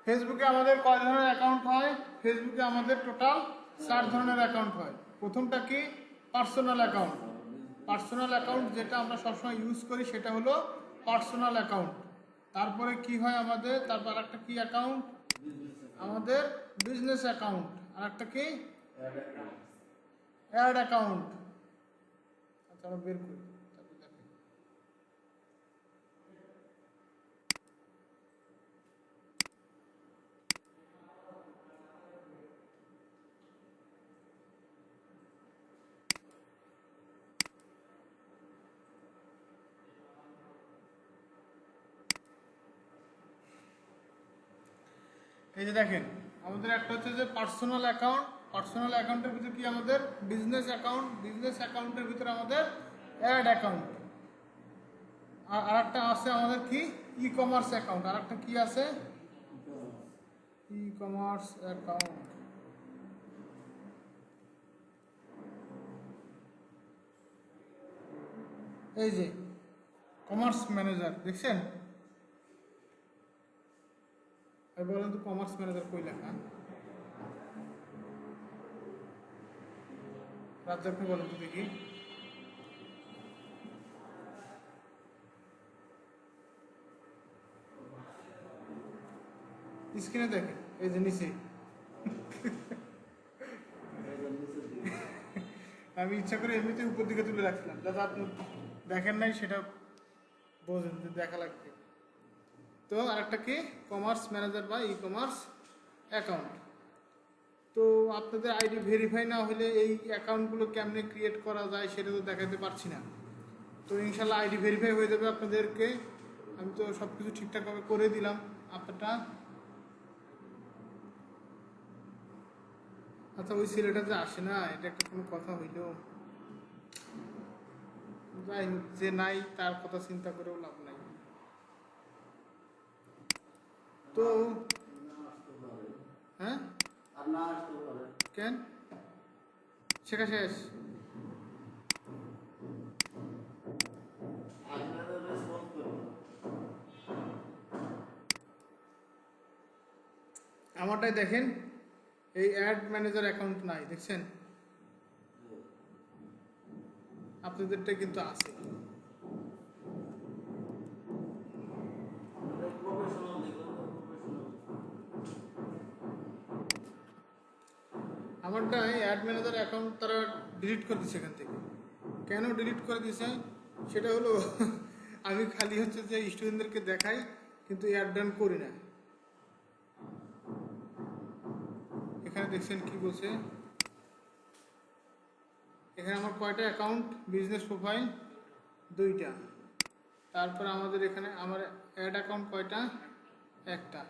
ফেসবুকে আমাদের কয় ধরনের অ্যাকাউন্ট হয়? ফেসবুকে আমাদের টোটাল 4 ধরনের অ্যাকাউন্ট হয়। প্রথমটা কি? Personal account. পার্সোনাল অ্যাকাউন্ট যেটা আমরা সবসময় ইউজ করি সেটা হলো পার্সোনাল অ্যাকাউন্ট। তারপরে কি হয় আমাদের? তারপর একটা কি অ্যাকাউন্ট? আমাদের বিজনেস অ্যাকাউন্ট। আর একটা কি? Add account. আচ্ছা আমরা বের করি। এই যে দেখেন আমাদের একটা হচ্ছে যে পার্সোনাল অ্যাকাউন্ট। পার্সোনাল অ্যাকাউন্টের ভিতরে কি আমাদের বিজনেস অ্যাকাউন্ট। বিজনেস অ্যাকাউন্টের ভিতরে আমাদের অ্যাড অ্যাকাউন্ট। আর একটা আছে আমাদের কি? E commerce account. আর একটা কি আছে? E commerce account. এই যে কমার্স ম্যানেজার দেখছেন? বলেন তো কমার্স ম্যানেজার কই লেখা? রাজ্জাককে বলেন তো দেখি। স্ক্রিনে দেখেন, এই যে নিচে। আমি ইচ্ছা করে এমনিতে উপর দিকে তুলে রাখছিলাম যাতে আপনি দেখেন নাই, সেটা বোঝেন যে দেখা লাগবে। তো আরেকটা কি? কমার্স ম্যানেজার বা ই কমার্স অ্যাকাউন্ট। তো আপনাদের আইডি ভেরিফাই না হলে এই অ্যাকাউন্টগুলো কেমনে ক্রিয়েট করা যায় সেটা তো দেখাতে পারছি না। তো ইনশাল্লাহ আইডি ভেরিফাই হয়ে যাবে আপনাদেরকে। আমি তো সব কিছু ঠিকঠাকভাবে করে দিলাম আপনারটা। আচ্ছা ওই ছেলেটা যে আসে না, এটা একটা কোনো কথা হইল? যাই হোক, যে নাই তার কথা চিন্তা করেও লাভ নাই। তো হ্যাঁ কেন শেখা শেষ? আমারটাই দেখেন, এই অ্যাড ম্যানেজার অ্যাকাউন্ট নাই, দেখছেন? আপনাদেরটা কিন্তু আছে। আমারটা অ্যাড ম্যানেজার অ্যাকাউন্ট তারা ডিলিট করে দিচ্ছে এখান থেকে। কেন ডিলিট করে দিছে সেটা হলো আমি খালি হচ্ছে যে স্টুডেন্টদেরকে দেখাই কিন্তু অ্যাড ডান করি না। এখানে দেখছেন কি বলছে? এখানে আমার কয়টা অ্যাকাউন্ট? বিজনেস প্রোফাইল 2টা। তারপর আমাদের এখানে আমার অ্যাড অ্যাকাউন্ট কয়টা? 1টা।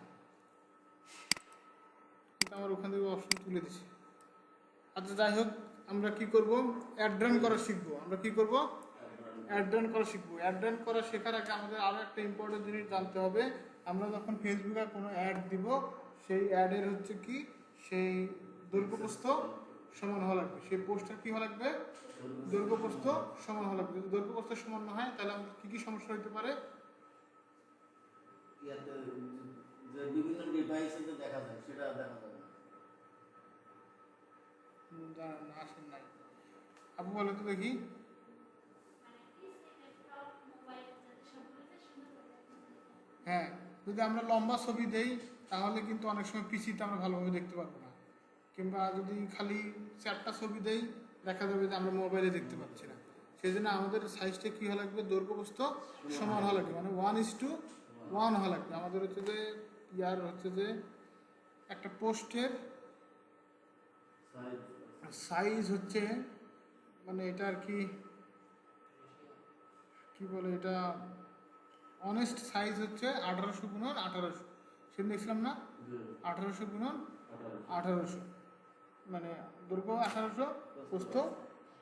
কিন্তু আমার ওখান থেকে অপশন তুলে দিছে। আচ্ছা যাই হোক, আমরা কি করব? অ্যাড রান করা শিখবো। আমরা কি করব? অ্যাড রান করা শিখবো। অ্যাড রান করা শেখার আগে আমাদের আরও একটা ইম্পর্টেন্ট জিনিস জানতে হবে। আমরা যখন ফেসবুকে কোনো অ্যাড দিব, সেই অ্যাডের হচ্ছে কি, সেই দৈর্ঘ্যপ্রস্থ সমান হওয়া লাগবে। সেই পোস্টটা কি হওয়া লাগবে? দৈর্ঘ্যপ্রস্থ সমান হওয়া লাগবে। যদি দৈর্ঘ্যপ্রস্থ সমান না হয় তাহলে আমাদের কী কী সমস্যা হতে পারে? বিভিন্ন ডিভাইসে দেখা যায় সেটা দেখা যাবে জানেন না, আসেন নাই। আপু বলে তো দেখি। হ্যাঁ, যদি আমরা লম্বা ছবি দেই তাহলে কিন্তু অনেক সময় পিসিতে আমরা ভালোভাবে দেখতে পারবো না। কিংবা যদি খালি 4টা ছবি দেই দেখা যাবে যে আমরা মোবাইলে দেখতে পাচ্ছি না। সেই জন্য আমাদের সাইজটা কী হওয়া লাগবে? দৈর্ঘ্যপ্রস্থ সমান হওয়া লাগবে, মানে 1:1 হওয়া লাগবে। আমাদের হচ্ছে যে ইয়ার হচ্ছে যে একটা পোস্টের সাইজ হচ্ছে, মানে এটা আর কি কি বলে এটা, অনেস্ট সাইজ হচ্ছে 1800x1800। সেদিন দেখছিলাম না, 1800x1800, মানে দৈর্ঘ্য 1800, প্রস্থ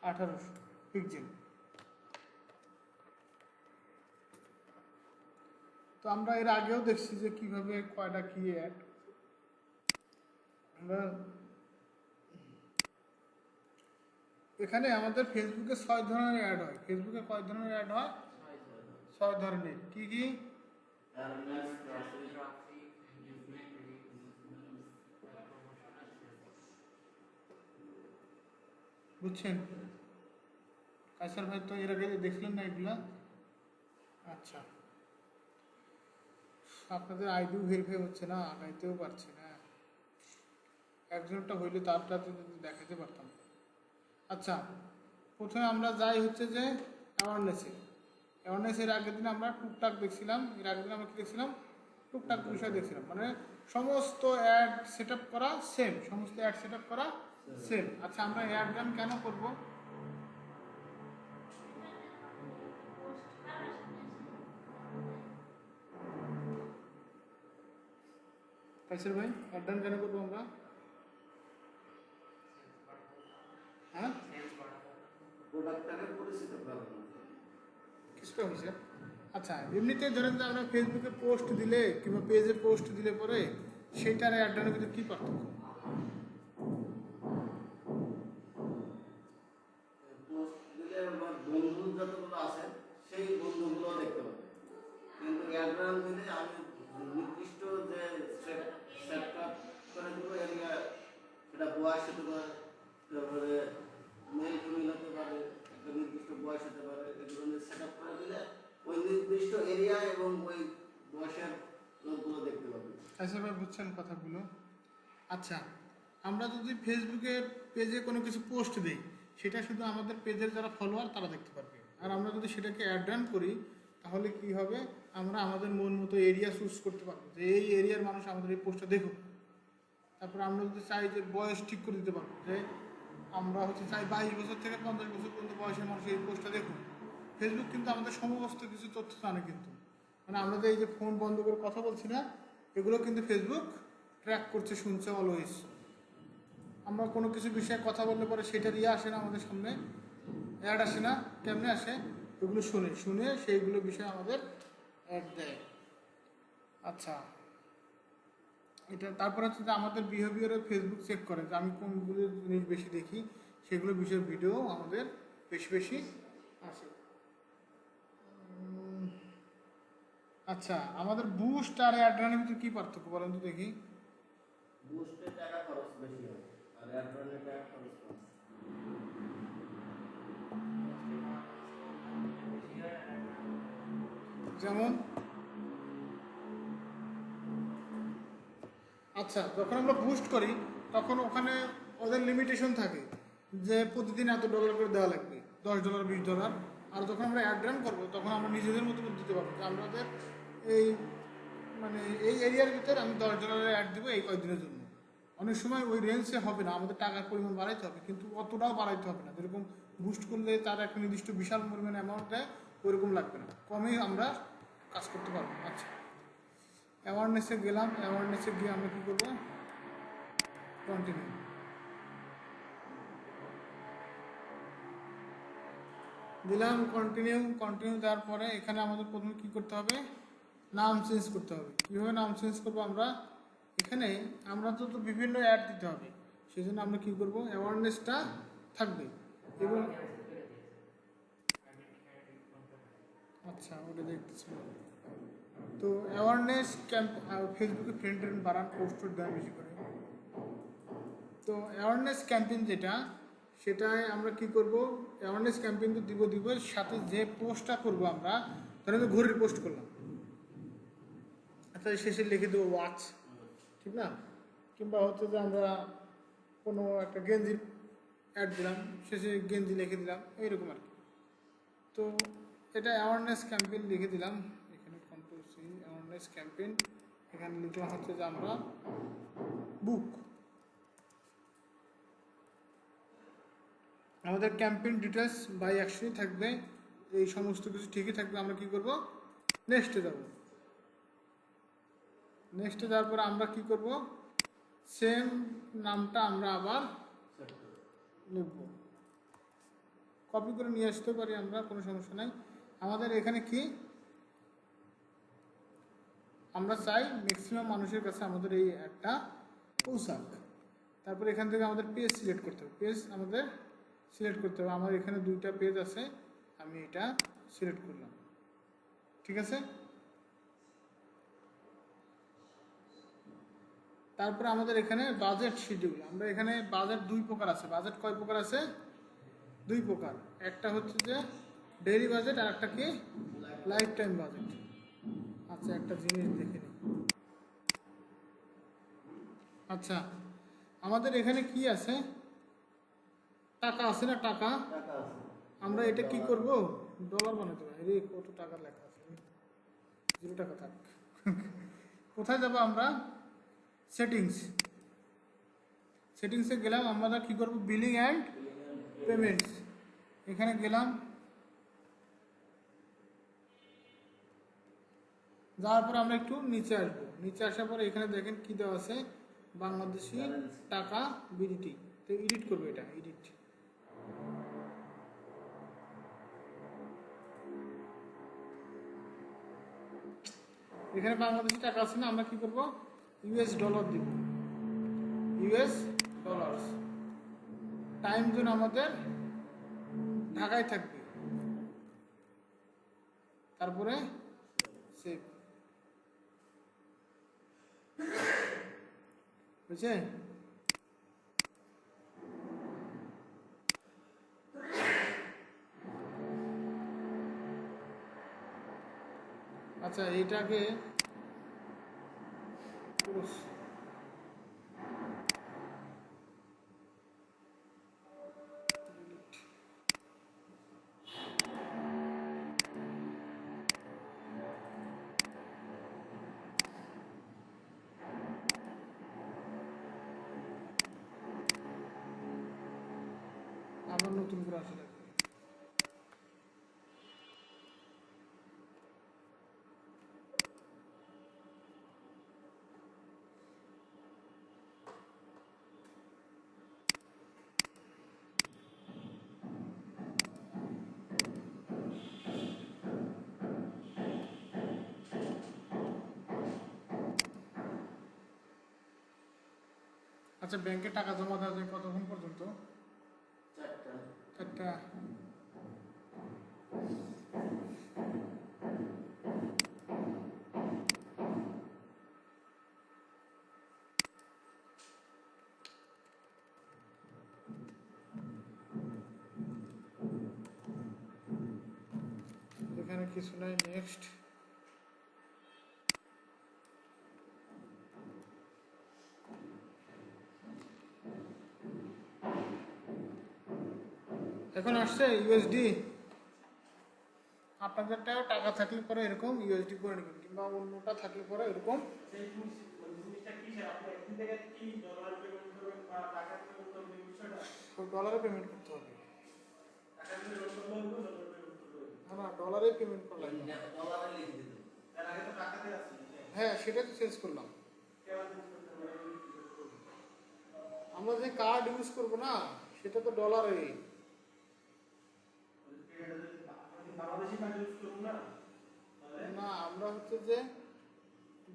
1800 পিক্সেল। তো আমরা এর আগেও দেখছি যে কিভাবে কয়টা কি অ্যাড আমরা এখানে আমাদের ফেসবুকে 6 ধরনের অ্যাড হয়। ফেসবুকে কয় ধরনের অ্যাড হয়? 6 ধরনের। কি কি? বুঝছেন? কায়সার ভাই তো এর আগে দেখলেন না এগুলা? আচ্ছা, আপনাদের আইডিও ভেরিফাই হচ্ছে না, আগাইতেও পারছি না। একজনটা হইলে তারটা যদি দেখাতে পারতাম। আচ্ছা, প্রথমে আমরা যাই হচ্ছে যে অ্যাওয়ারনেসের আগের দিন আমরা টুকটাক দেখছিলাম, এর আগের দিন আমরা কি দেখছিলাম? টুকটাক বিষয় দেখছিলাম, মানে সমস্ত অ্যাড সেট আপ করা সেম, সমস্ত অ্যাড সেট আপ করা সেম। আচ্ছা, আমরা অ্যাড রান কেন করবো? কাইসার ভাই, অ্যাড রান কেন করবো আমরা? হ্যাঁ, প্রোডাক্টটাকে পরিচিত করার জন্য। কিছুটা হয়েছে। আচ্ছা, এমনিতে ধরেন যে আমরা ফেসবুকে পোস্ট দিলে কিংবা পেজে পোস্ট দিলে পরে সেইটার অ্যাড রানের ভিতরে কী পার্থক্য? পোস্ট দিলে আমার বন্ধু যতগুলো আছে সেই বন্ধুগুলো দেখতে পাবে, কিন্তু অ্যাডভান্স দিলে আমি নির্দিষ্ট যে সেটআপ করে দেবো এরিয়া, সেটা বয়স হতে পারে, তারপরে মেল ফিমেল হতে পারে, একটা নির্দিষ্ট বয়স হতে পারে, এগুলো সেট আপ করে দিলে ওই নির্দিষ্ট এরিয়া এবং ওই বয়সের লোকগুলো দেখতে পাবে। কাইসার ভাই, বুঝছেন কথাগুলো? আচ্ছা, আমরা যদি ফেসবুকে পেজে কোনো কিছু পোস্ট দিই, সেটা শুধু আমাদের পেজের যারা ফলোয়ার তারা দেখতে পারবে। আর আমরা যদি সেটাকে অ্যাড রান করি, তাহলে কি হবে? আমরা আমাদের মন মতো এরিয়া চুজ করতে পারবো যে এই এরিয়ার মানুষ আমাদের এই পোস্টটা দেখুক। তারপরে আমরা যদি চাই যে বয়স ঠিক করে দিতে পারবো যে আমরা হচ্ছে চাই 22 বছর থেকে 50 বছর পর্যন্ত বয়সের মানুষ এই পোস্টটা দেখুন। ফেসবুক কিন্তু আমাদের সমস্ত কিছু তথ্য জানে, কিন্তু মানে আমরা যে এই যে ফোন বন্ধ করে কথা বলছি না, এগুলো কিন্তু ফেসবুক ট্র্যাক করছে, শুনছে অলওয়েজ। আমরা কোনো কিছু বিষয়ে কথা বললে পরে সেটার ইয়ে আসে না আমাদের সামনে, অ্যাড আসে না, কেমনে আসে? ওগুলো শুনে সেইগুলো বিষয়ে আমাদের অ্যাড দেয়। আচ্ছা, এটা তারপরে হচ্ছে যে আমাদের বিহেভিয়ারে ফেসবুক চেক করে যে আমি কোনগুলো জিনিস বেশি দেখি, সেগুলো বিষয়ের ভিডিও আমাদের বেশি বেশি আসে। আচ্ছা, আমাদের বুস্ট আর অ্যাড রানের ভিতরে কী পার্থক্য বলেন তো দেখি? বুস্টে টাকা খরচ বেশি হয় আর অ্যাডভান্সে টাকা খরচ কম। যেমন আচ্ছা, যখন আমরা বুস্ট করি তখন ওখানে ওদের লিমিটেশন থাকে যে প্রতিদিন এত ডলার করে দেওয়া লাগবে, $10 $20। আর যখন আমরা অ্যাড রান করবো তখন আমরা নিজেদের মতো করে দিতে পারবো যে আমাদের এই মানে এই এরিয়ার ভিতরে আমি $10 অ্যাড দেবো এই কয়েকদিনের জন্য। অনেক সময় ওই রেঞ্জে হবে না, আমাদের টাকার পরিমাণ বাড়াইতে হবে, কিন্তু অতটাও বাড়াইতে হবে না। যেরকম বুস্ট করলে তার একটা নির্দিষ্ট বিশাল পরিমাণ অ্যামাউন্ট দেয়, ওইরকম লাগবে না, কমেই আমরা কাজ করতে পারবো। আচ্ছা, অ্যাওয়ারনেসে গেলাম, অ্যাওয়ারনেসে গিয়ে আমরা কী করবো? কন্টিনিউ দিলাম। কন্টিনিউ দেওয়ার পরে এখানে আমাদের প্রথমে কী করতে হবে? নাম চেঞ্জ করতে হবে। কীভাবে নাম চেঞ্জ করবো? আমরা এখানে আমরা তো বিভিন্ন অ্যাড দিতে হবে, সেই জন্য আমরা কী করবো? অ্যাওয়ারনেসটা থাকবে এবং আচ্ছা, ওটা দেখতেছি। তো অ্যাওয়ারনেস ক্যাম্প, ফেসবুকে ফ্রেন্ড বাড়ান, পোস্ট দেন বেশি করে। তো অ্যাওয়ারনেস ক্যাম্পেইন যেটা, সেটায় আমরা কি করব? অ্যাওয়ারনেস ক্যাম্পেইন তো দিব সাথে যে পোস্টটা করব আমরা, ধরেন আমি ঘড়ির পোস্ট করলাম, আচ্ছা শেষে লিখে দেবো ওয়াচ, ঠিক না? কিংবা হচ্ছে যে আমরা কোনো একটা গেঞ্জির অ্যাড দিলাম, শেষে গেঞ্জি লিখে দিলাম, এইরকম আর কি। তো এটা অ্যাওয়ারনেস ক্যাম্পেইন লিখে দিলাম, এখানে কন্ট্রোল সি, অ্যাওয়ারনেস ক্যাম্পেইন। এখানে লিখলাম হচ্ছে যে আমরা বুক। আমাদের ক্যাম্পেইন ডিটেলস বাই অ্যাকশনই থাকবে, এই সমস্ত কিছু ঠিকই থাকবে। আমরা কি করব? নেক্সটে যাব। নেক্সটে যাওয়ার পরে আমরা কি করব? সেম নামটা আমরা আবার লিখব, কপি করে নিয়ে আসতে পারি আমরা, কোনো সমস্যা নাই। আমাদের এখানে কি আমরা চাই ম্যাক্সিমাম মানুষের কাছে আমাদের এই একটা পৌঁছাক। তারপরে এখান থেকে আমাদের পেজ সিলেক্ট করতে হবে, পেজ আমাদের সিলেক্ট করতে হবে। আমার এখানে 2টা পেজ আছে, আমি এটা সিলেক্ট করলাম, ঠিক আছে। তারপরে আমাদের এখানে বাজেট শিডিউল, আমরা এখানে বাজেট 2 প্রকার আছে। বাজেট কয় প্রকার আছে? দুই প্রকার, একটা হচ্ছে যে ডেইলি বাজেট আর একটা কি লাইফ টাইম বাজেট। আচ্ছা একটা জিনিস দেখে নিই। আচ্ছা আমাদের এখানে কি আছে, টাকা আছে না, টাকা। টাকা আছে। আমরা এটা কি করব, ডলার বানাতে পারি। রে কত টাকা লেখা আছে, 0 টাকা থাক। কোথায় যাব আমরা, সেটিংস, সেটিংসে গেলাম, আমরা কি করব বিলিং অ্যান্ড পেমেন্টস, এখানে গেলাম, যাওয়ার পর আমরা একটু নিচে আসবো, নিচে আসার পর এখানে দেখেন কি দেওয়া আছে, বাংলাদেশি টাকা বিডিটি। তো এডিট করবো, এটা এডিট, এখানে বাংলাদেশি টাকা আছে না, আমরা কি করব ইউএস ডলার দিব, ইউএস ডলার। টাইম জোন আমাদের ঢাকায় থাকবে, তারপরে সেভ, বুঝছে। আচ্ছা এইটাকে পুরো আবার নতুন করে আসা লাগবে। আচ্ছা ব্যাংকে টাকা জমা দেওয়া যায় কতক্ষণ পর্যন্ত, 4টা। 4টা। এখানে কিছু নাই, নেক্সট। এখন আসছে ইউএসডি, আপনাদেরটাও টাকা থাকলে পরে এরকম ইউএসডি করে নেবেন, কিংবা অন্যটা থাকলে পরে এরকম ডলারে পেমেন্ট করতে হবে। না না, ডলারে পেমেন্ট করা লাগবে। ডলারে লিখে দিতে। হ্যাঁ সেটা তো চেঞ্জ করলাম, আমরা যে কার্ড ইউজ করবো না সেটা তো ডলারে। না আমরা হচ্ছে যে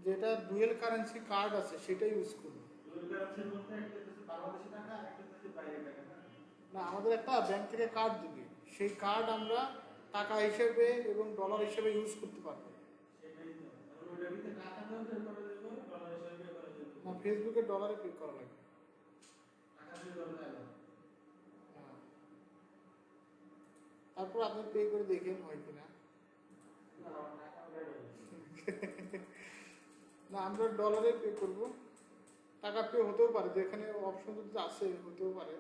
যেটা ডুয়েল কারেন্সি কার্ড আছে সেটা ইউজ করবো। না আমাদের একটা ব্যাংক থেকে কার্ড দিবে, সেই কার্ড আমরা টাকা হিসেবে এবং ডলার হিসেবে ইউজ করতে পারবো। না ফেসবুকে ডলারে পে করা লাগবে। হ্যাঁ। তারপর আপনি পে করে দেখেন হয় কিনা। না আমরা ডলারে পে করব, টাকা পে হতেও পারে, যেখানে অপশন যদি আছে হতেও পারে।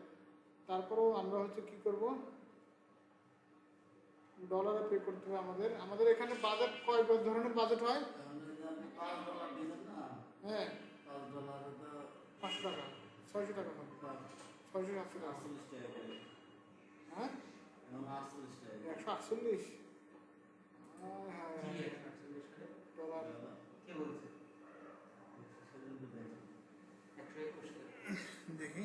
তারপরেও আমরা হচ্ছে কি করব, ডলারে পে করতে হবে আমাদের। আমাদের এখানে বাজেট কয় ধরনের বাজেট হয়, এখন যদি আপনি $5 দিবেন না, হ্যাঁ $5 তো 500 টাকা, 600 টাকা হবে, 600 700 টাকা। 48 টাকা করে। হ্যাঁ এখন 48 টাকা। 148 ডলার। দেখি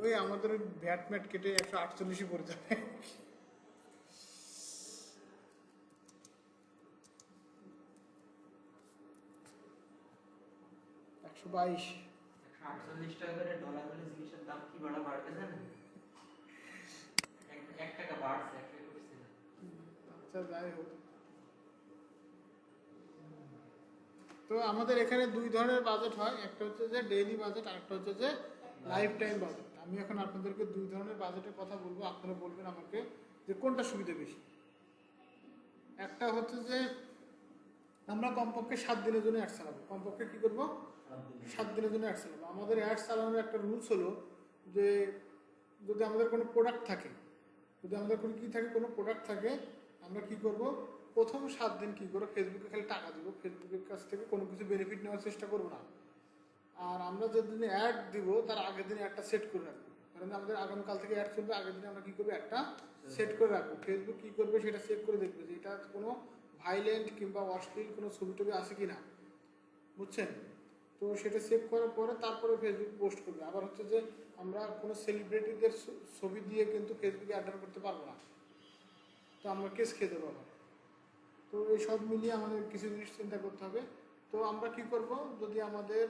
ওই আমাদের ওই ভ্যাট ম্যাট কেটে 148 পড়ে যাবে। 122। 148 টাকা করে ডলার হলে জিনিসের দাম কি বাড়া বাড়বে জানেন? 1 টাকা বাড়ছে, 121 না। আচ্ছা যাই হোক, তো আমাদের এখানে দুই ধরনের বাজেট হয়, একটা হচ্ছে যে ডেইলি বাজেট আর একটা হচ্ছে যে লাইফ টাইম বাজেট। আমি এখন আপনাদেরকে দুই ধরনের বাজেটের কথা বলবো, আপনারা বলবেন আমাকে যে কোনটা সুবিধা বেশি। একটা হচ্ছে যে আমরা কমপক্ষে 7 দিনের জন্য অ্যাড চালাবো। কমপক্ষে কি করবো? 7 দিনের জন্য অ্যাড চালাবো। আমাদের অ্যাড চালানোর একটা রুলস হলো যে যদি আমাদের কোনো প্রোডাক্ট থাকে, যদি আমাদের কোনো কী থাকে, কোনো প্রোডাক্ট থাকে, আমরা কি করব, প্রথম 7 দিন কি করবো, ফেসবুকে খালি টাকা দিব, ফেসবুকের কাছ থেকে কোনো কিছু বেনিফিট নেওয়ার চেষ্টা করবো না। আর আমরা যেদিন অ্যাড দিব তার আগের দিনে একটা সেট করে রাখবো, কারণ আমাদের আগামীকাল থেকে অ্যাড চলবে, আগের দিনে আমরা কী করবো, একটা সেট করে রাখবো। ফেসবুক কী করবে সেটা চেক করে দেখবে যে এটা কোনো ভাইলেন্ট কিংবা অশ্লীল কোনো ছবি টবি আছে কি না, বুঝছেন? তো সেটা চেক করার পরে তারপরে ফেসবুক পোস্ট করবে। আবার হচ্ছে যে আমরা কোনো সেলিব্রিটিদের ছবি দিয়ে কিন্তু ফেসবুকে অ্যাড করতে পারবো না, তো আমরা কেস খেয়ে দেবো আবার। তো এই সব মিলিয়ে আমাদের কিছু জিনিস চিন্তা করতে হবে। তো আমরা কি করব, যদি আমাদের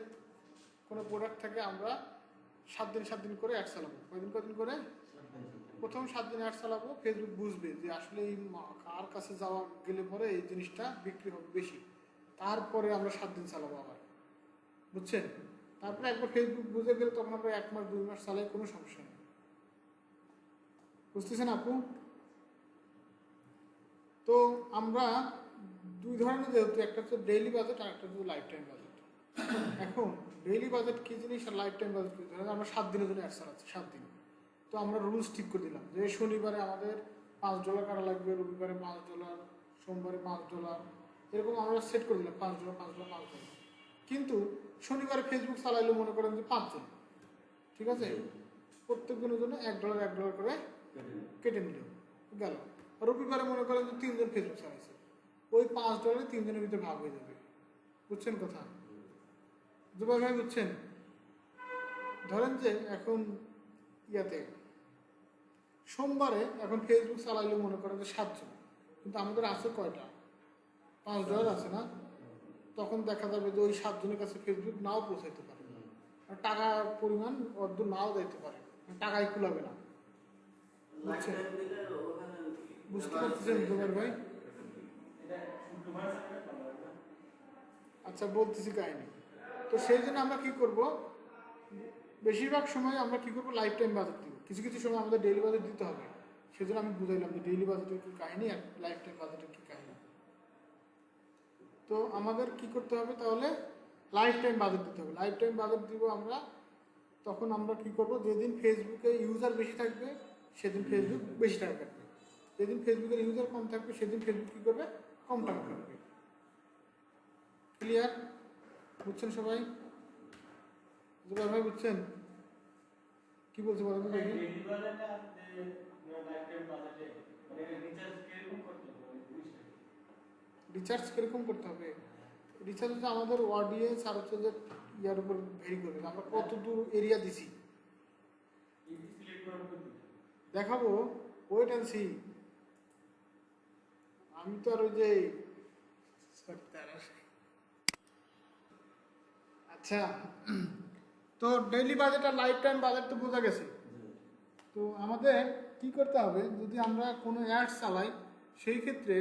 কোনো প্রোডাক্ট থাকে আমরা 7 দিন করে অ্যাড চালাবো। কয়দিন করে? প্রথম 7 দিন অ্যাড চালাবো। ফেসবুক বুঝবে যে আসলে এই কার কাছে যাওয়া গেলে পরে এই জিনিসটা বিক্রি হবে বেশি, তারপরে আমরা 7 দিন চালাবো আবার, বুঝছেন? তারপরে একবার ফেসবুক বুঝে গেলে তখন আমরা 1 মাস 2 মাস চালাই, কোনো সমস্যা নেই। বুঝতেছেন আপু? তো আমরা দুই ধরনের, যেহেতু একটা হচ্ছে ডেইলি বাজেট আর একটা হচ্ছে লাইফ টাইম বাজেট। এখন ডেইলি বাজেট কী জিনিস আর লাইফ টাইম বাজেট কী? ধরেন আমরা 7 দিনের জন্য অ্যাড চালাচ্ছি, 7 দিন। তো আমরা রুলস ঠিক করে দিলাম যে শনিবারে আমাদের $5 কাটা লাগবে, রবিবারে $5, সোমবারে $5, এরকম আমরা সেট করে দিলাম, $5। কিন্তু শনিবারে ফেসবুক চালাইলে মনে করেন যে 5 জন, ঠিক আছে, প্রত্যেক দিনের জন্য $1 করে কেটে নিল, গেল। রবিবারে মনে করেন যে 3 জন ফেসবুক চালাইছে, ওই $5 3 জনের ভিতরে ভাগ হয়ে যাবে। বুঝছেন কথা? জুবাই ভাই বুঝছেন? ধরেন যে এখন ইয়াতে সোমবারে এখন ফেসবুক চালাইলে মনে করেন যে 7 জন, কিন্তু আমাদের আছে কয়টা? $5 আছে না? তখন দেখা যাবে যে ওই 7 জনের কাছে ফেসবুক নাও পৌঁছাইতে পারে, আর টাকার পরিমাণ অর্ধ নাও দিতে পারে, টাকাই কুলাবে না। বুঝছেন? বুঝতে পারতেছেন জুবাই ভাই? আচ্ছা, বলতেছি কাহিনী। তো সেই জন্য আমরা কি করব, বেশিরভাগ সময় আমরা কি করব, লাইফ টাইম বাজেট দিব। কিছু কিছু সময় আমাদের ডেইলি বাজেট দিতে হবে, সেজন্য আমি বুঝাইলাম যে ডেইলি বাজেটের কী কাহিনী আর লাইফ টাইম বাজেটের কী কাহিনী। তো আমাদের কি করতে হবে তাহলে, লাইফ টাইম বাজেট দিতে হবে। লাইফ টাইম বাজেট দিব আমরা, তখন আমরা কি করব, যেদিন ফেসবুকে ইউজার বেশি থাকবে সেদিন ফেসবুক বেশি টাকা কাটবে, যেদিন ফেসবুকের ইউজার কম থাকবে সেদিন ফেসবুক কী করবে, কম টাকা কাটবে। ক্লিয়ার? বুঝছেন সবাই? জুবাই ভাই বুঝছেন কি বলছে বলেন দেখি? রিচার্জ কিরকম করতে হবে? রিচার্জ হচ্ছে আমাদের অডিয়েন্স আর হচ্ছে যে ইয়ার উপর ভেরি করবে, আমরা কত দূর এরিয়া দিছি দেখাবো। Wait and see. আমি তো আর ওই যে আচ্ছা, তো ডেইলি বাজেট আর লাইফ টাইম বাজেট তো বোঝা গেছে। তো আমাদের কি করতে হবে, যদি আমরা কোনো অ্যাডস চালাই সেই ক্ষেত্রে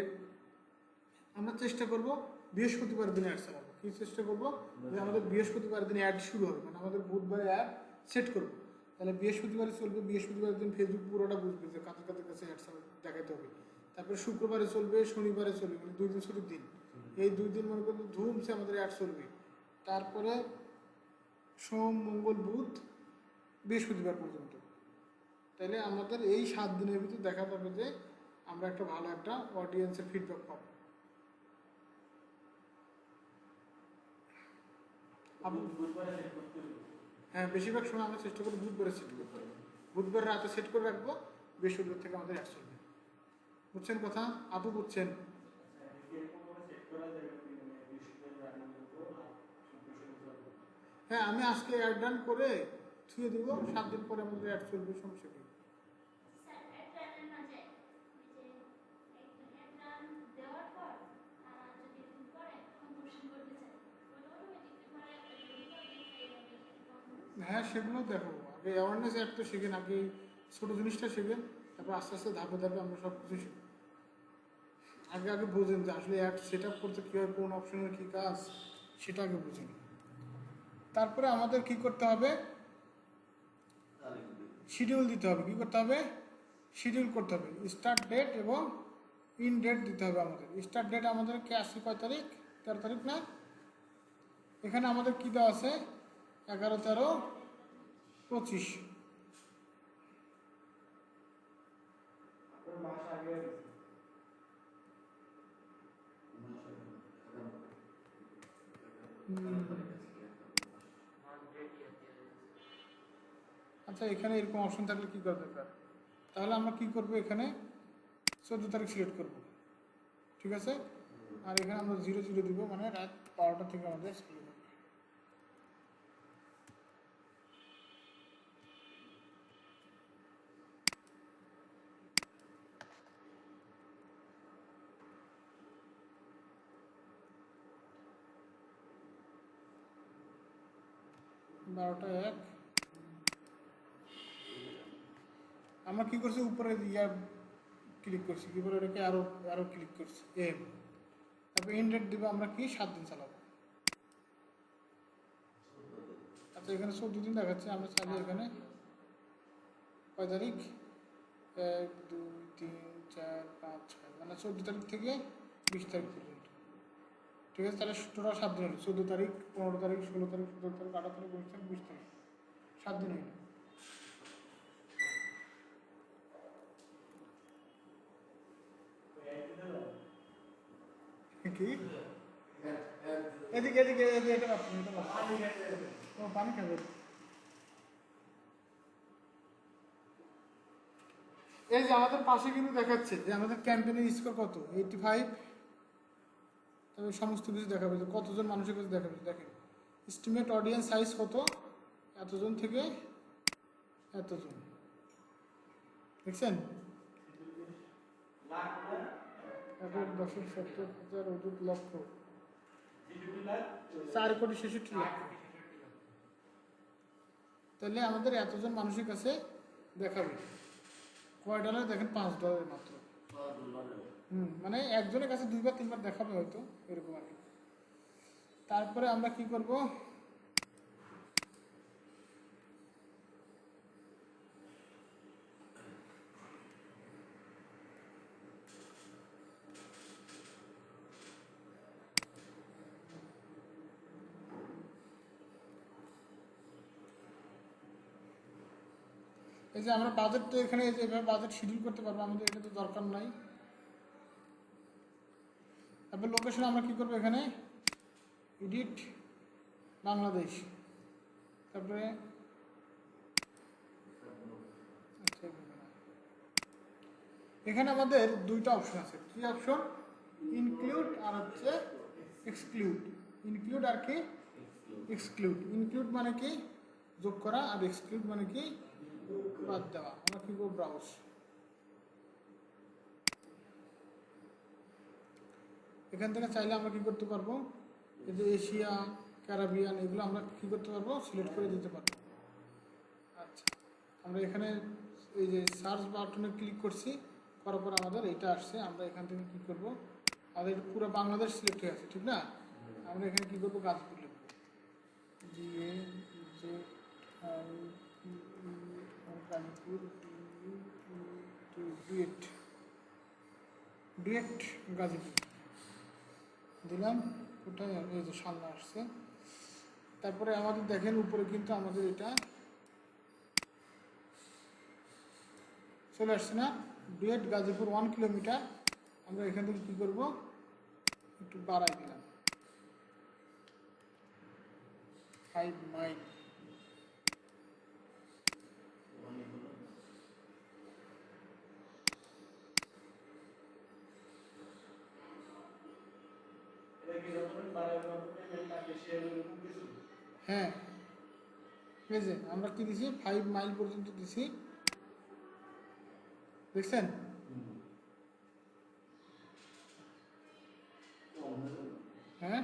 আমরা চেষ্টা করব বৃহস্পতিবার দিনে অ্যাড চালাবো। কি চেষ্টা করব, যে আমাদের বৃহস্পতিবার দিনে অ্যাড শুরু হবে, মানে আমাদের বুধবারে অ্যাড সেট করবো, তাহলে বৃহস্পতিবারে চলবে। বৃহস্পতিবার দিন ফেসবুক পুরোটা বুঝবে যে কাদের কাদের কাছে অ্যাড দেখাতে হবে। তারপরে শুক্রবারে চলবে, শনিবারে চলবে, মানে 2 দিন ছুটির দিন। এই 2 দিন মনে করতে ধুমছে আমাদের অ্যাড চলবে। তারপরে সোম, মঙ্গল, বুধ, বৃহস্পতিবার পর্যন্ত। তাহলে আমাদের এই 7 দিনের ভিতরে দেখা যাবে যে আমরা একটা ভালো একটা অডিয়েন্সের ফিডব্যাক পাবো। হ্যাঁ, বেশিরভাগ সময় আমরা চেষ্টা করি বুধবারে সেট করতে হবে। বুধবার রাতে সেট করে রাখবো, বৃহস্পতিবার থেকে আমাদের অ্যাড চলবে। বুঝছেন কথা? আপু বুঝছেন? হ্যাঁ, আমি আজকে অ্যাড ডান করে ছুঁয়ে দিব, 7 দিন পরে আমাদের অ্যাড চলবে, সমস্যা কি? হ্যাঁ, সেগুলো দেখো, আগে অ্যাওয়ারনেস অ্যাড তো শেখেন, আগে ছোটো জিনিসটা শেখেন, তারপর আস্তে আস্তে ধাপে ধাপে আমরা সব কিছু শিখি। আগে বোঝেন যে আসলে অ্যাড সেট আপ করতে কী হয়, কোন অপশনের কী কাজ, সেটা আগে বুঝুন। তারপরে আমাদের কি করতে হবে, শিডিউল দিতে হবে। কী করতে হবে? শিডিউল করতে হবে। স্টার্ট ডেট এবং ইন ডেট দিতে হবে আমাদের। স্টার্ট ডেট আমাদের কে আসছে কয় তারিখ? 13 তারিখ না? এখানে আমাদের কী দেওয়া আছে? 11, 13, 25। আচ্ছা, এখানে এরকম অপশন থাকলে কী করা দরকার? তাহলে আমরা কি করব? এখানে 14 তারিখ সিলেক্ট করব, ঠিক আছে? আর এখানে আমরা 00 দিব, মানে রাত 12টা থেকে আমাদের স্কুল হবে। বারোটা 1 আমরা কি করছি? উপরে ইয়া ক্লিক করছি, কি বলে এটাকে, আরো ক্লিক করছি এম। তারপর ইন ডেট দিব আমরা কি 7 দিন চালাবো। আচ্ছা, এখানে 14 দিন দেখাচ্ছে। আমরা চাইলে এখানে কয় তারিখ? 1, 2, 3, 4, 5, 6, মানে 14 তারিখ থেকে 20 তারিখ পর্যন্ত, ঠিক আছে? তাহলে টোটাল 7 দিন হলো। 14 তারিখ, 15 তারিখ, 16 তারিখ, 17 তারিখ, 18 তারিখ, 19 তারিখ, 20 তারিখ, 7 দিন হলো। কি এদিকে এদিকে এদিকে, এটা পাচ্ছি, এটা পাচ্ছি। ও পানি খাবে। এই যে আমাদের পাশে কিন্তু দেখাচ্ছে যে আমাদের ক্যাম্পেইনের স্কোর কত, 85। তবে সমস্ত কিছু দেখাবে যে কতজন মানুষের কাছে দেখাবে। দেখেন এস্টিমেট অডিয়েন্স সাইজ কত, এতজন থেকে এতজন, দেখছেন? 1,10,70,000 লক্ষ, 4,66,00,000। তাহলে আমাদের এতজন মানুষের কাছে দেখাবে। কয় ডলার? দেখেন $5 মাত্র। মানে একজনের কাছে 2 বার 3 বার দেখাবে হয়তো, এরকম আর কি। তারপরে আমরা কি করব? এই যে আমরা বাজেট তো এখানে এই যে এভাবে বাজেট শিডিউল করতে পারবো, আমাদের এটা তো দরকার নাই। তারপর লোকেশন আমরা কি করবো? এখানে এডিট বাংলাদেশ, তারপরে আচ্ছা, এখানে আমাদের 2টা অপশন আছে। কি অপশন? ইনক্লুড আর হচ্ছে এক্সক্লুড। ইনক্লুড আর কি এক্সক্লুড। ইনক্লুড মানে কি যোগ করা, আর এক্সক্লুড মানে কি বাদ দেওয়া। আমরা কি করবো? ব্রাউজ। এখান থেকে চাইলে আমরা কি করতে পারবো? এই যে এশিয়া, ক্যারাবিয়ান, এগুলো আমরা কি করতে পারবো? সিলেক্ট করে দিতে পারবো। আচ্ছা, আমরা এখানে এই যে সার্চ বাটনে ক্লিক করছি, করার পর আমাদের এটা আসছে। আমরা এখান থেকে কি করব? আমাদের পুরো বাংলাদেশ সিলেক্ট হয়ে আছে, ঠিক না? আমরা এখানে কি করবো? গাজীপুর লিখবো, গাজীপুর, ডুয়েট গাজীপুর দিলাম। কোথায়? এই যে সামনে আসছে। তারপরে আমাদের দেখেন উপরে কিন্তু আমাদের এটা চলে আসছে না? Duet Gazipur 1 kilometre. আমরা এখান থেকে কী করবো? একটু বাড়াই দিলাম, 5 মাইল। হ্যাঁ, এই যে আমরা কি দিছি? 5 মাইল পর্যন্ত দিছি, দেখছেন? হ্যাঁ,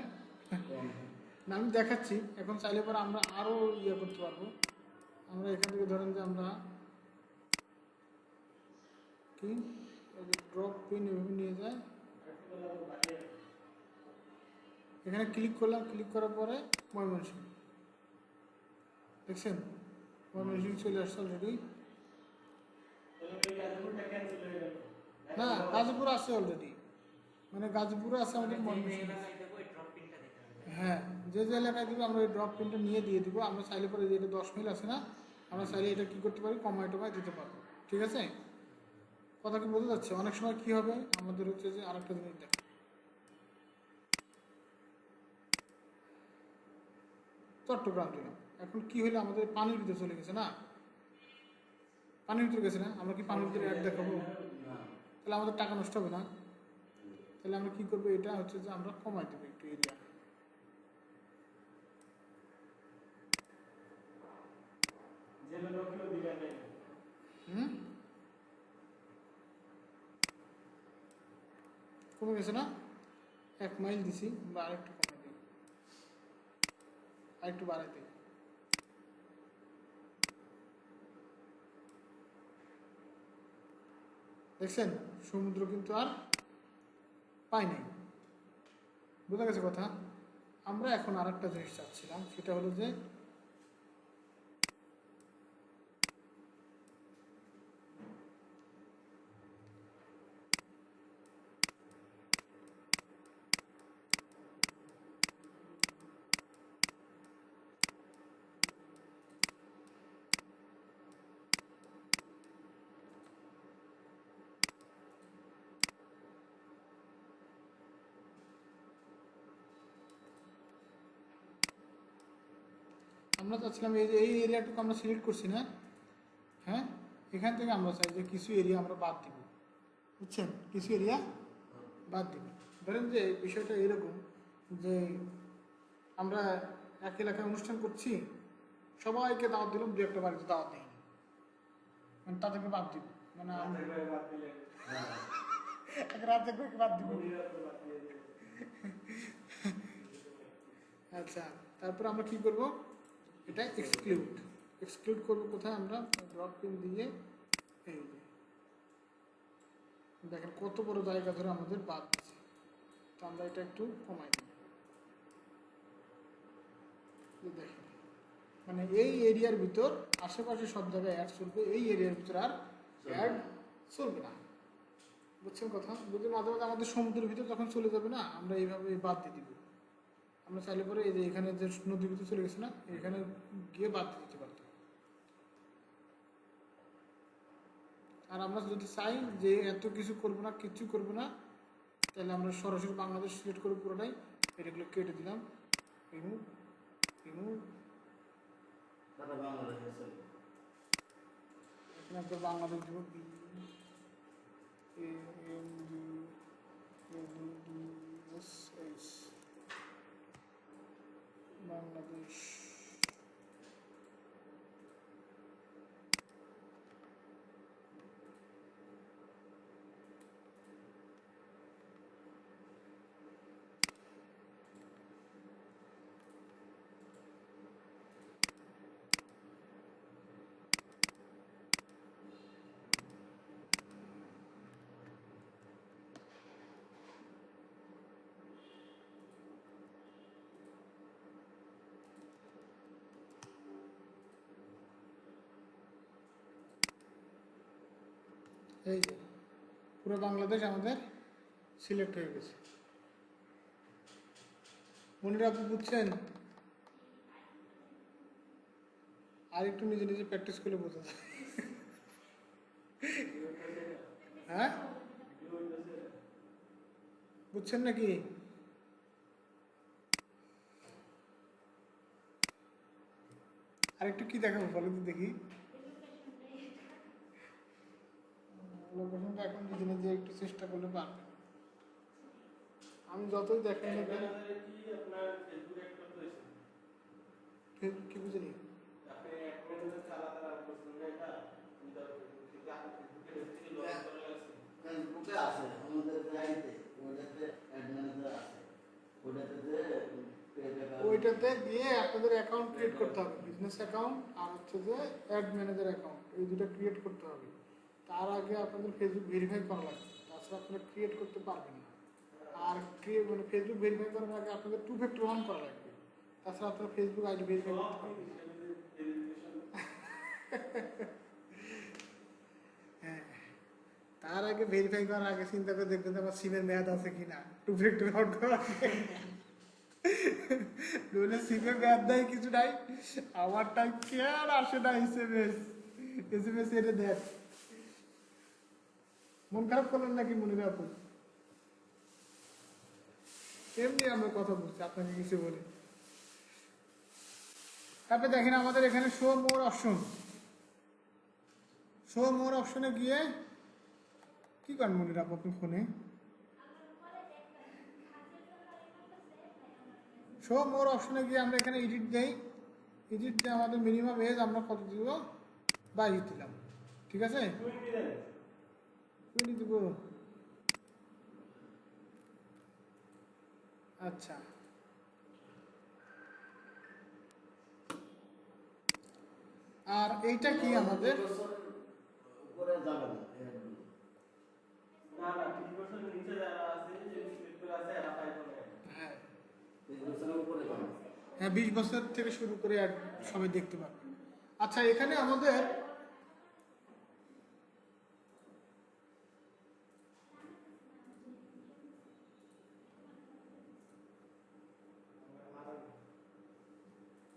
না আমি দেখাচ্ছি। এখন চাইলে পরে আমরা আরও ইয়ে করতে পারবো। আমরা এখান থেকে ধরেন যে আমরা কি ড্রপ পিন এভাবে নিয়ে যায়, এখানে ক্লিক করলাম। ক্লিক করার পরে ময়মনসিংহ, দেখছেন? ময়মনসিংহ চলে আসছে অলরেডি। না, গাজীপুর আছে অলরেডি, মানে গাজীপুরে আছে আমাদের আমরা যে ময়মনসিংহে। এলাকায় দেবো ওই ড্রপ পিনটা দিতে হবে। হ্যাঁ, যে যে এলাকায় দিব আমরা ওই ড্রপ পিনটা নিয়ে দিয়ে দিব। আমরা চাইলে পরে যে এটা 10 মিল আছে না, আমরা চাইলে এটা কী করতে পারি, কমায় টমায় দিতে পারবো। ঠিক আছে, কথা কি বোঝা যাচ্ছে? অনেক সময় কি হবে আমাদের হচ্ছে যে আরেকটা জিনিস দেখ, চট্টগ্রাম দিলাম, এখন কি হলো আমাদের পানির ভিতরে চলে গেছে না, পানির ভিতরে গেছে না, আমরা কি পানির ভিতরে অ্যাড দেখাবো? না তাহলে আমাদের টাকা নষ্ট হবে না। তাহলে আমরা কি করবো, এটা হচ্ছে যে আমরা কমাই দেবো একটু এরিয়া। হুম, কমে গেছে না, 1 মাইল দিছি আমরা, আরেকটু কমাই দিই, আরেকটু বাড়াই দিই। দেখছেন, সমুদ্র কিন্তু আর পাই নাই। বোঝা গেছে কথা? আমরা এখন আরেকটা জিনিস চাচ্ছিলাম, সেটা হলো যে আমরা চাচ্ছিলাম এই যে এই এরিয়াটুকু আমরা সিলেক্ট করছি না, হ্যাঁ, এখান থেকে আমরা চাই যে কিছু এরিয়া আমরা বাদ দিব। বুঝছেন, কিছু এরিয়া বাদ দিব। ধরেন যে বিষয়টা এরকম যে আমরা এক এলাকায় অনুষ্ঠান করছি, সবাইকে দাওয়াত দিলাম, দু একটা বাড়িতে দাওয়াত দিইনি, মানে তাদেরকে বাদ দিব, মানে এক রাত দেখবে বাদ দিব। আচ্ছা, তারপর আমরা কি করব, এটা এক্সক্লুড করবো কোথায়, আমরা ড্রপ পিন দিয়ে এই যে দেখেন কত বড় জায়গা ধরে আমাদের বাদ দিচ্ছে। তো আমরা এটা একটু কমাই দিই, দেখেন মানে এই এরিয়ার ভিতর আশেপাশে সব জায়গায় অ্যাড চলবে, এই এরিয়ার ভিতর আর অ্যাড চলবে না। বুঝছেন কথা? যদি মাঝে মাঝে আমাদের সমুদ্রের ভিতর যখন চলে যাবে না, আমরা এইভাবে বাদ দিয়ে দিব। আমরা চাইলে পরে এই যে এখানে যে নদীর ভিতরে চলে গেছে না, এখানে গিয়ে বাদ দিয়ে দিতে পারতাম। আর আমরা যদি চাই যে এত কিছু করবো না, কিচ্ছু করবো না, তাহলে আমরা সরাসরি বাংলাদেশ সিলেক্ট করে পুরোটাই এটাগুলো কেটে দিলাম, রিমুভ রিমুভ। তারা বাংলাদেশে চলে এখানে একটা বাংলাদেশ দিব, বাংলাদেশ। এই যে পুরো বাংলাদেশ আমাদের সিলেক্ট হয়ে গেছে। মনির আপনি বুঝছেন? আর একটু নিজে নিজে প্র্যাকটিস করলে বোঝা যায়। হ্যাঁ, বুঝছেন নাকি? আরেকটু কি দেখাবো বলো তো দেখি। লোকেশনটা এখন নিজে নিজে একটু চেষ্টা করলে পারবে। আমি যতই দেখাই না কেন, কি বুঝিনি? ফেসবুকে আছে আমাদের গাড়িতে, ওটাতে অ্যাড ম্যানেজার আছে, ওইটাতে গিয়ে আপনাদের অ্যাকাউন্ট ক্রিয়েট করতে হবে, বিজনেস অ্যাকাউন্ট আর হচ্ছে যে অ্যাড ম্যানেজার অ্যাকাউন্ট, এই দুটো ক্রিয়েট করতে হবে। তার আগে আপনাদের ফেসবুক ভেরিফাই করা লাগবে, তাছাড়া আপনারা ক্রিয়েট করতে পারবেন না। আর মানে ফেসবুক ভেরিফাই করার আগে আপনাদের 2 ফ্যাক্টর অন করা লাগবে, তাছাড়া আপনারা ফেসবুক আইডি ভেরিফাই করতে পারবেন না। হ্যাঁ, তার আগে ভেরিফাই করার আগে চিন্তা করে দেখবেন যে আমার সিমের মেয়াদ আছে কিনা, টু ফ্যাক্টর আউট করা নইলে সিমের মেয়াদ নাই, কিছু নাই, আমারটাই কে আর আসে না এসএমএস এটা দেখ। মন খারাপ করলেন নাকি মনে রাখুন, এমনি আমরা কথা বলছি, আপনাকে কিছু বলি। তারপরে দেখেন আমাদের এখানে শো মোর অপশন, শো মোর অপশনে গিয়ে কি করেন মনে রাখবো আপনি ফোনে, শো মোর অপশনে গিয়ে আমরা এখানে এডিট দেই, এডিট দিয়ে আমাদের মিনিমাম এজ আমরা কত দিব, 22 দিলাম, ঠিক আছে, 20 দিব। আচ্ছা আর এইটা কি আমাদের, 20 বছরের উপরে যাবে না এই ad গুলো। না না 20 বছরের নিচে যারা আছে যে স্লিপ আছে এরা পাইবে না। হ্যাঁ 20 বছরের উপরে যাবে না। হ্যাঁ 20 বছর থেকে শুরু করে ad সবাই দেখতে পাবে। আচ্ছা এখানে আমাদের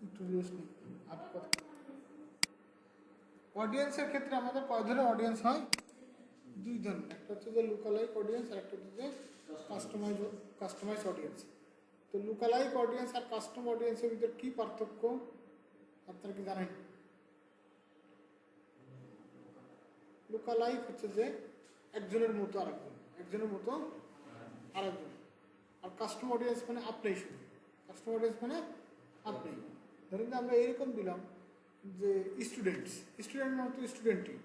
একটু রেস্ট নিই, অডিয়েন্সের ক্ষেত্রে আমাদের কয় ধরনের অডিয়েন্স হয়, 2 ধরনের, একটা হচ্ছে যে লুকালাইক অডিয়েন্স আর একটা হচ্ছে যে কাস্টমাইজ অডিয়েন্স। তো লুকালাইক অডিয়েন্স আর কাস্টম অডিয়েন্সের ভিতরে কি পার্থক্য আপনারা কি জানেন? লুকালাইক হচ্ছে যে একজনের মতো আরেকজন, একজনের মতো আরেকজন, আর কাস্টম অডিয়েন্স মানে আপনি শুধু, কাস্টম অডিয়েন্স মানে আপনি। ধরুন যে আমরা এরকম দিলাম যে স্টুডেন্ট মানে তো স্টুডেন্টই,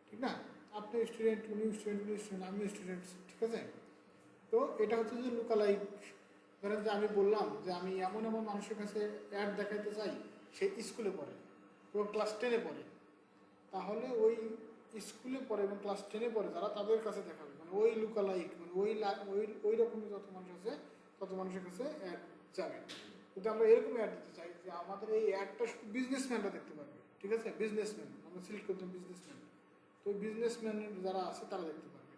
ঠিক না, আপনি স্টুডেন্ট, উনি স্টুডেন্ট, আমি স্টুডেন্ট, ঠিক আছে। তো এটা হচ্ছে যে লুকালাইক। ধরেন যে আমি বললাম যে আমি এমন এমন মানুষের কাছে অ্যাড দেখাইতে চাই, সে স্কুলে পড়ে এবং ক্লাস 10-এ পড়ে, তাহলে ওই স্কুলে পড়ে এবং ক্লাস 10-এ পড়ে যারা, তাদের কাছে দেখাবে, মানে ওই লুকালাইক, মানে ওই রকমের যত মানুষ আছে তত মানুষের কাছে অ্যাড যাবে। কিন্তু আমরা এরকম অ্যাড দিতে চাই যে আমাদের এই অ্যাডটা শুধু বিজনেসম্যানরা দেখতে পারবে, ঠিক আছে, বিজনেসম্যান আমরা সিলেক্ট করতাম বিজনেসম্যান, তো ওই বিজনেসম্যান যারা আছে তারা দেখতে পারবে,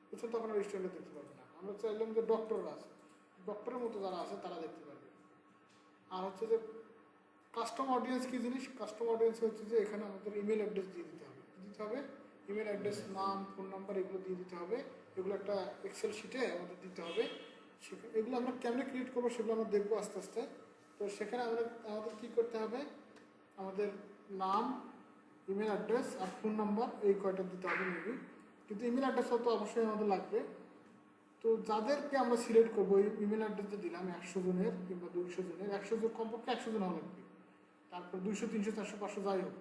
বুঝছেন, তখন আর স্টুডেন্টরা দেখতে পারবে না। আমরা চাইলাম যে ডক্টররা আছে, ডক্টরের মতো যারা আছে তারা দেখতে পারবে। আর হচ্ছে যে কাস্টম অডিয়েন্স কী জিনিস, কাস্টম অডিয়েন্স হচ্ছে যে এখানে আমাদের ইমেল অ্যাড্রেস দিয়ে দিতে হবে, ইমেল অ্যাড্রেস, নাম, ফোন নাম্বার এগুলো দিয়ে দিতে হবে, এগুলো একটা এক্সেল শিটে আমাদের দিতে হবে। এগুলো আমরা কেমনে ক্রিয়েট করবো সেগুলো আমরা দেখবো আস্তে আস্তে। তো সেখানে আমাদের কী করতে হবে, আমাদের নাম, ইমেল অ্যাড্রেস আর ফোন নাম্বার এই কয়টা দিতে হবে মেবি, কিন্তু ইমেল অ্যাড্রেসও তো অবশ্যই আমাদের লাগবে। তো যাদেরকে আমরা সিলেক্ট করবো, এই ইমেল অ্যাড্রেসটা দিলাম 100 জনের কিংবা 200 জনের, 100 জন কমপক্ষে 100 জন হওয়া লাগবে, তারপর 200, 300, 400, 500 যাই হোক।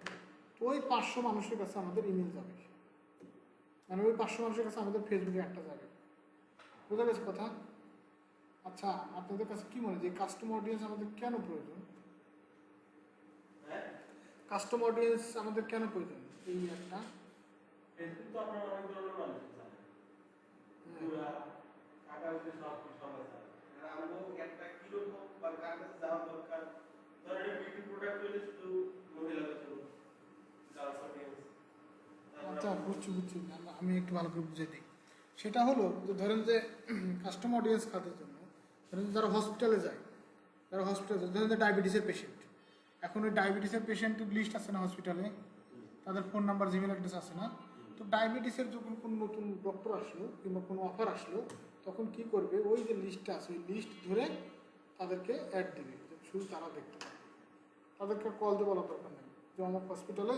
তো ওই 500 মানুষের কাছে আমাদের ইমেল যাবে, মানে ওই 500 মানুষের কাছে আমাদের ফেসবুকে একটা যাবে, বুঝা গেছে কথা? আচ্ছা আপনাদের কাছে কি মনে হয় যে কাস্টম অডিয়েন্স আমাদের কেন প্রয়োজন? কাস্টম অডিয়েন্স আমাদের কেন প্রয়োজন এই একটা? ফেসবুক তো আপনারা অনেক ধরনের মানুষ জানেন, পুরা টাকা হচ্ছে সব সবাই জানে, আমরাও একটা কিরকম বা কার কাছে যাওয়া দরকার, ধরেন বিউটি প্রোডাক্ট হলে শুধু মহিলাদের জন্য, গার্লস অডিয়েন্স। আচ্ছা বুঝছি, আমি একটু ভালো করে বুঝে দিই। সেটা হলো যে ধরেন যে কাস্টম অডিয়েন্স কাদের জন্য, ধরেন যারা হসপিটালে যায়, ধরেন যে ডায়াবেটিসের পেশেন্ট, এখন ওই ডায়াবেটিসের পেশেন্টের লিস্ট আছে না হসপিটালে, তাদের ফোন নাম্বার, জিমেল অ্যাড্রেস আছে না। তো ডায়াবেটিসের যখন কোনো নতুন ডক্টর আসলো কিংবা কোনো অফার আসলো, তখন কি করবে, ওই যে লিস্টটা আছে ওই লিস্ট ধরে তাদেরকে অ্যাড দেবে, শুধু তারা দেখতে পাবে, তাদেরকে কল দিয়ে বলার দরকার নেই যে আমার হসপিটালে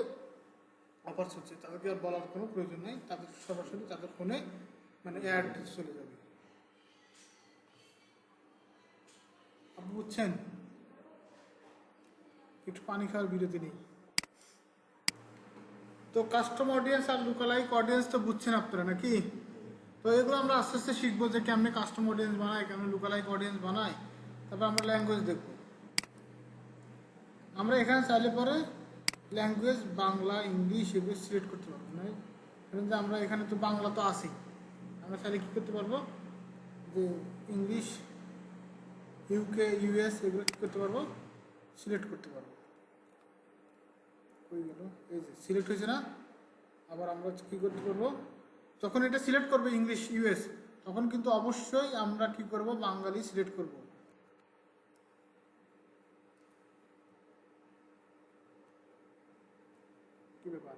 অফার্স হচ্ছে, তাদেরকে আর বলার কোনো প্রয়োজন নেই, তাদের সরাসরি তাদের ফোনে মানে অ্যাড চলে যাবে। আপনি বুঝছেন? একটু পানি খাওয়ার বিরতি নেই। তো কাস্টম অডিয়েন্স আর লুকালাইক অডিয়েন্স তো বুঝছেন আপনারা নাকি? তো এগুলো আমরা আস্তে আস্তে শিখবো যে কেমনে কাস্টম অডিয়েন্স বানায়, কেমনে লুকালাইক অডিয়েন্স বানায়। তারপর আমরা ল্যাঙ্গুয়েজ দেখবো। আমরা এখানে চাইলে পরে ল্যাঙ্গুয়েজ বাংলা, ইংলিশ এগুলো সিলেক্ট করতে পারবো না, কারণ যে আমরা এখানে তো বাংলা তো আছেই, আমরা চাইলে কী করতে পারবো যে ইংলিশ, ইউকে, ইউএস এগুলো কী করতে পারবো, সিলেক্ট করতে পারবো। হয়ে গেল, এই যে সিলেক্ট হয়েছে না। আবার আমরা কী করতে পারবো, যখন এটা সিলেক্ট করবে ইংলিশ ইউএস, তখন কিন্তু অবশ্যই আমরা কি করব, বাঙালি সিলেক্ট করব। কি ব্যাপার?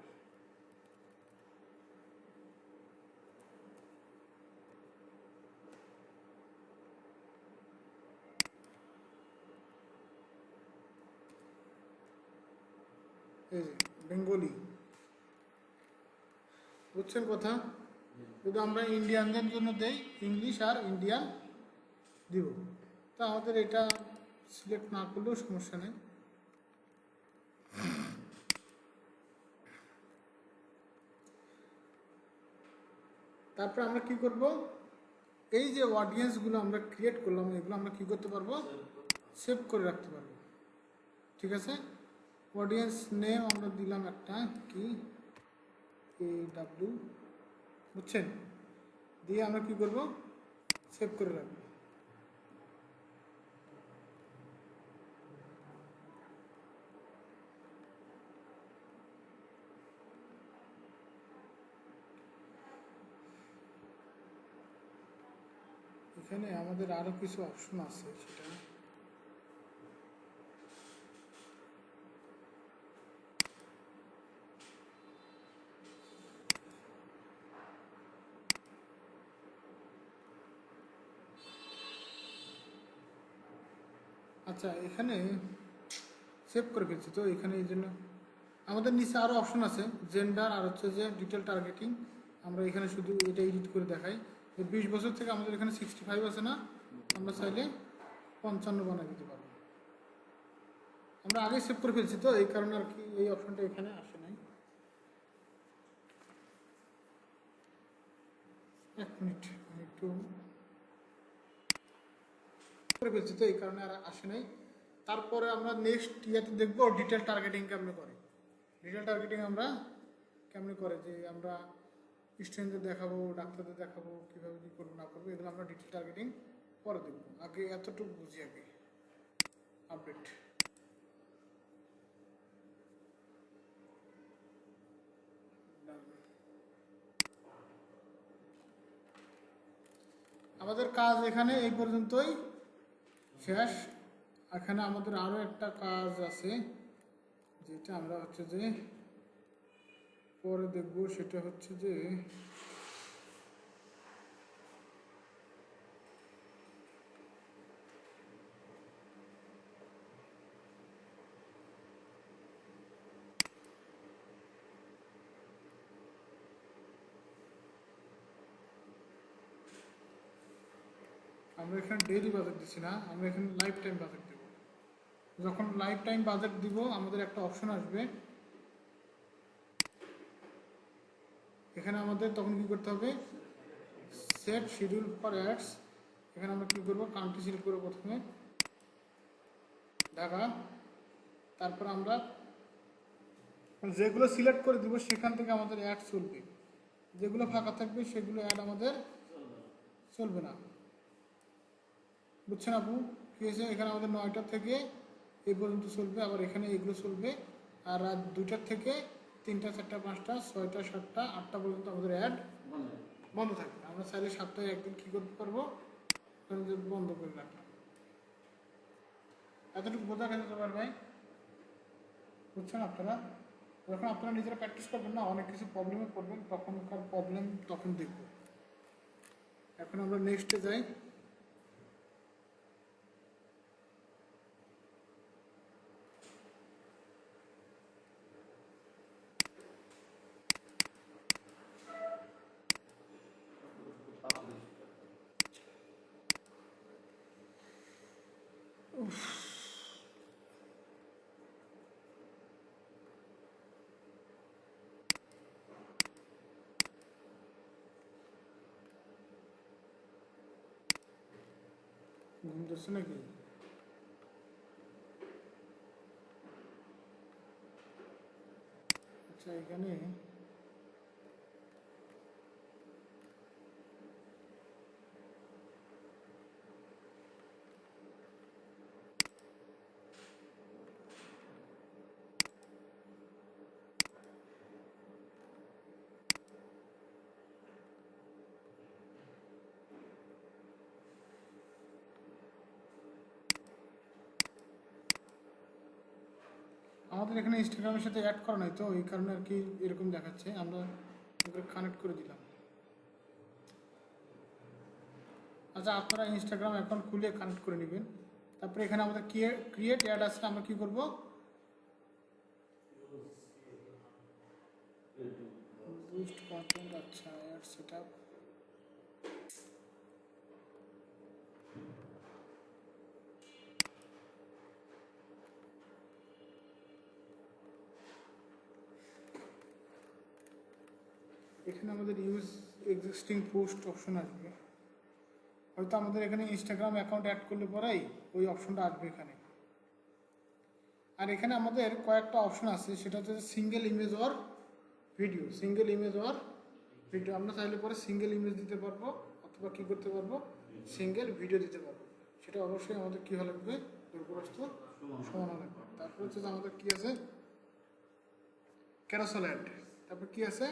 এই যে বেঙ্গলি, বুঝছেন কথা? যদি আমরা ইন্ডিয়ানদের জন্য দেই ইংলিশ আর ইন্ডিয়ান দিব, তা আমাদের এটা সিলেক্ট না করলেও সমস্যা নেই। তারপর আমরা কি করব, এই যে অডিয়েন্সগুলো আমরা ক্রিয়েট করলাম, এগুলো আমরা কি করতে পারবো, সেভ করে রাখতে পারবো। ঠিক আছে, অডিয়েন্স নেম আমরা দিলাম একটা কি AW, বুঝছেন, দিয়ে আমরা কি করব, সেভ করে রাখবো। এখানে আমাদের আরো কিছু অপশন আছে, সেটা আচ্ছা এখানে সেভ করে ফেলছি তো, এখানে এই জন্য আমাদের নিচে আরও অপশন আছে, জেন্ডার আর হচ্ছে যে ডিটেল টার্গেটিং। আমরা এখানে শুধু এটা এডিট করে দেখাই। 20 বছর থেকে আমাদের এখানে 65 আছে না, আমরা চাইলে 55 বানিয়ে দিতে পারবো। আমরা আগে সেভ করে ফেলছি তো, এই কারণে আর কি এই অপশনটা এখানে আসে নাই। এক মিনিট, আমি একটু করে ফেলছি তো, এই কারণে আর আসে নাই। তারপরে আমরা নেক্সট ইয়াতে দেখবো ডিটেল টার্গেটিং কেমনে করে। ডিটেল টার্গেটিং আমরা কেমনে করে, যে আমরা স্টুডেন্টদের দেখাবো, ডাক্তারদের দেখাবো, কীভাবে কী করবো না করবো, এগুলো আমরা ডিটেল টার্গেটিং পরে দেখবো। আগে এতটুকু বুঝি আগে। আপডেট, আমাদের কাজ এখানে এই পর্যন্তই শেষ। এখানে আমাদের আরও একটা কাজ আছে, যেটা আমরা হচ্ছে যে পরে দেখবো, সেটা হচ্ছে যে আমরা এখানে ডেইলি বাজেট দিচ্ছি না, আমরা এখানে লাইফ টাইম বাজেট দেবো। যখন লাইফ টাইম বাজেট দিব, আমাদের একটা অপশন আসবে এখানে, আমাদের তখন কি করতে হবে, সেট শিডিউল ফর অ্যাডস। এখানে আমরা কি করবো, কান্ট্রি সিলেক্ট করবো প্রথমে ঢাকা। তারপর আমরা যেগুলো সিলেক্ট করে দিব সেখান থেকে আমাদের অ্যাড চলবে, যেগুলো ফাঁকা থাকবে সেগুলো অ্যাড আমাদের চলবে না। বুঝছেন আপু কি হয়েছে? এখানে আমাদের 9টা থেকে এই পর্যন্ত চলবে, আবার এখানে এগুলো চলবে। আর রাত 2টা থেকে 3টা 4টা 5টা 6টা 7টা 8টা পর্যন্ত আমাদের অ্যাড বন্ধ থাকবে। আমরা চাইলে সপ্তাহে একদিন কী করতে পারবো, বন্ধ করে রাখলাম। এতটুকু বোঝা গেছে তোমার ভাই? বুঝছেন আপনারা? যখন আপনারা নিজেরা প্র্যাকটিস করবেন না, অনেক কিছু প্রবলেমে পড়বেন, তখনকার প্রবলেম তখন দেখব। এখন আমরা নেক্সটে যাই। ঘুম ধরছে নাকি? আচ্ছা এখানে আমাদের এখানে ইনস্টাগ্রামের সাথে অ্যাড করা নাই তো এই কারণে আর কি এরকম দেখাচ্ছে। আমরা কানেক্ট করে দিলাম। আচ্ছা, আপনারা ইনস্টাগ্রাম অ্যাকাউন্ট খুলে কানেক্ট করে নেবেন। তারপরে এখানে আমাদের ক্রিয়েট অ্যাড আছে, আমরা কি করব, বুস্ট কন্টেন্ট। আচ্ছা, অ্যাড সেটআপ। এখানে আমাদের ইউজ এক্সিস্টিং পোস্ট অপশন আসবে। হয়তো আমাদের এখানে ইনস্টাগ্রাম অ্যাকাউন্ট অ্যাড করলে পরেই ওই অপশনটা আসবে এখানে। আর এখানে আমাদের কয়েকটা অপশন আছে, সেটা হচ্ছে single image or video. Single image or video, আমরা চাইলে পরে সিঙ্গেল ইমেজ দিতে পারবো অথবা কী করতে পারবো, সিঙ্গেল ভিডিও দিতে পারবো। সেটা অবশ্যই আমাদের কী হওয়া লাগবে, দূরপ্রস্থ সমান হওয়া লাগবে। তারপর হচ্ছে যে আমাদের কী আছে, ক্যারোসেল অ্যাড। তারপর কী আছে,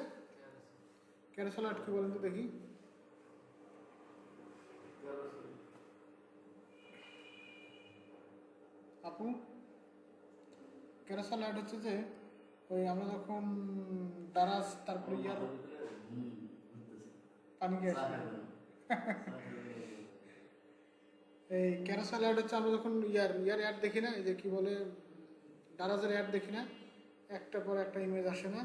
ক্যারোসেল অ্যাড কী বলেন তো দেখি। আপু, ক্যারোসেল অ্যাড হচ্ছে যে ওই আমরা যখন দারাজ তারপরে ইয়ার পানি গ্যাস এই ক্যারোসেল অ্যাড হচ্ছে আমরা যখন ইয়ার অ্যাড দেখি না, এই যে কী বলে দারাজের অ্যাড দেখি না, একটা পর একটা ইমেজ আসে না,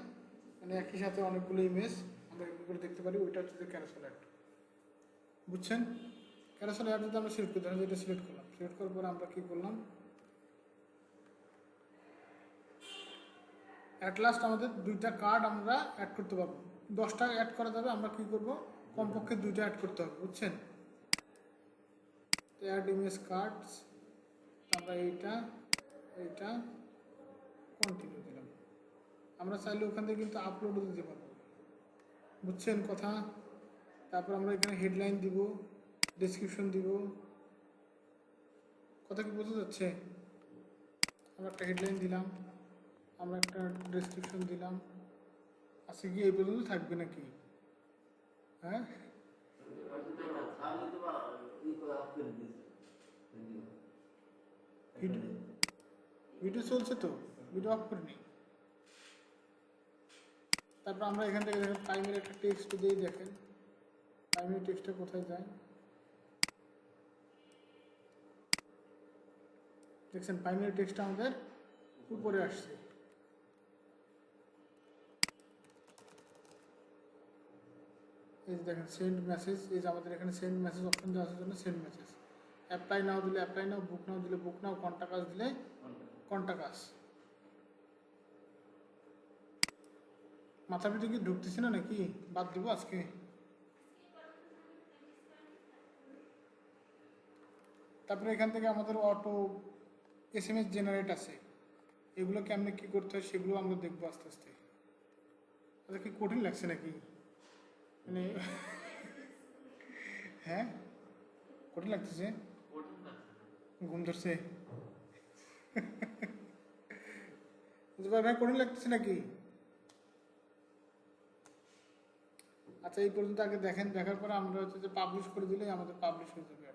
মানে একই সাথে অনেকগুলো ইমেজ আমরা এগুলো দেখতে পারি, ওইটা হচ্ছে যে ক্যারোসেল অ্যাড। বুঝছেন? ক্যারোসেল অ্যাড যদি আমরা সিলেক্ট করি, ধরেন যেটা সিলেক্ট করলাম, সিলেক্ট করার পরে আমরা কী করলাম, অ্যাট লাস্ট আমাদের 2টা কার্ড আমরা অ্যাড করতে পারবো। 10টা অ্যাড করা যাবে, আমরা কী করব, কমপক্ষে 2টা অ্যাড করতে হবে। বুঝছেন? তো অ্যাড ইমেজ কার্ডস, আমরা এইটা কন্টিনিউ দিলাম। আমরা চাইলে ওখান থেকে কিন্তু আপলোডও দিতে পারবো। বুঝছেন কথা? তারপর আমরা এখানে হেডলাইন দিব, ডেসক্রিপশন দিব। কথা কি বোঝা যাচ্ছে? আমরা একটা হেডলাইন দিলাম, আমরা একটা ডেসক্রিপশন দিলাম। আজকে কি এই পর্যন্ত থাকবে নাকি? হ্যাঁ, ভিডিও চলছে তো, ভিডিও অফ করিনি। তারপর আমরা এখান থেকে দেখেন প্রাইমারি একটা টেক্সট দিয়ে দেখেন, প্রাইমারি টেক্সটটা কোথায় যায় দেখছেন, প্রাইমারি টেক্সটটা আমাদের উপরে আসছে। এই যে দেখেন সেন্ড মেসেজ, এই যে আমাদের এখানে সেন্ড মেসেজ অপশন দেওয়া আছে জন্য সেন্ড মেসেজ। অ্যাপ্লাই নাও দিলে অ্যাপ্লাই নাও, বুক নাও দিলে বুক নাও, কন্টাক্ট আস দিলে কন্টাক্ট আস। মাথা পিছু কি ঢুকতেছে না নাকি? বাদ দেবো আজকে। তারপরে এখান থেকে আমাদের অটো SMS জেনারেট আছে, এগুলো কেমনে কী করতে হয় সেগুলো আমরা দেখবো আস্তে আস্তে। আচ্ছা, কি কঠিন লাগছে নাকি? মানে হ্যাঁ, কঠিন লাগতেছে, ঘুম ধরছে ভাই, কঠিন লাগতেছে নাকি? আচ্ছা, এই পর্যন্ত আগে দেখেন, দেখার পরে আমরা হচ্ছে যে পাবলিশ করে দিলেই আমাদের পাবলিশ হয়ে যাবে।